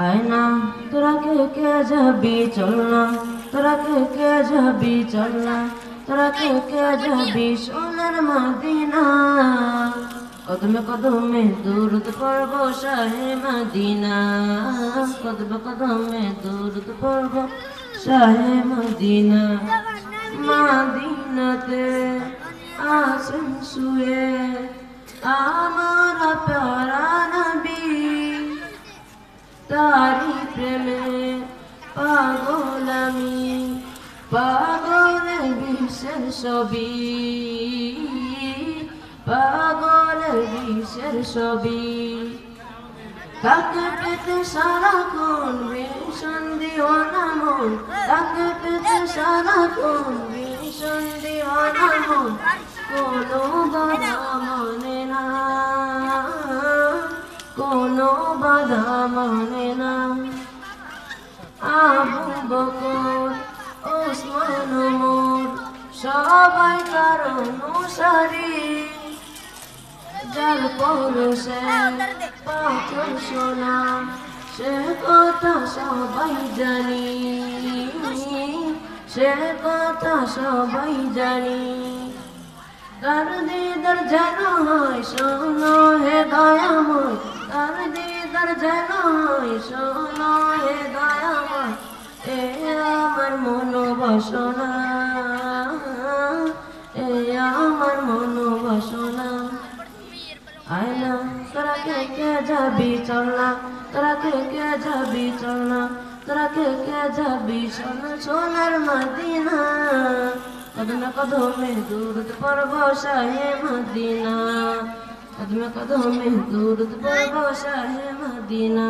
আয়না তোরা কে কে যাবি চল না, তোরা কে কে যাবি চল না, তোরা কে কে যাবি সোনার মদিনা। কদমে কদমে দুরুদ পড়ব শাহে মদিনা, কদমে কদমে দুরুদ পড়ব শাহে মদিনা। মদিনাতে আসেন শুয়ে আমার প্যারা নবী, তারি প্রেমে পাগল আমি, পাগল বিশ্বের ছবি, পাগল বিশ্বের ছবি। তাকে পেতে সারাক্ষণ ভীষণ দিওয়ানা মন, তাকে পেতে সারাক্ষণ ভীষণ দিওয়ানা মন। কোনো বাধা মানে না, কোনো বাধা মানে না। আবু বকর ওসমান ওমর সবাই তার অনুসারী, যার পরশে পাথর সোনা সে কথা সবাই জানি, সে কথা সবাই জানি। তার দিদার যেন হয় শোনো হে দয়াময়, তার দিদার যেন হয় শোনো হে দয়াময়। এ আমার মনোবাসনা, এ আমার মনোবাসনা। আয়না তোরা কে কে যাবি চল না, তোরা কে কে যাবি চল না, তোরা কে কে যাবি সোনার মদিনা। কদমে কদমে দুরুদ পড়ব শাহে মদিনা, কদমে কদমে দুরুদ পড়ব শাহে মদিনা।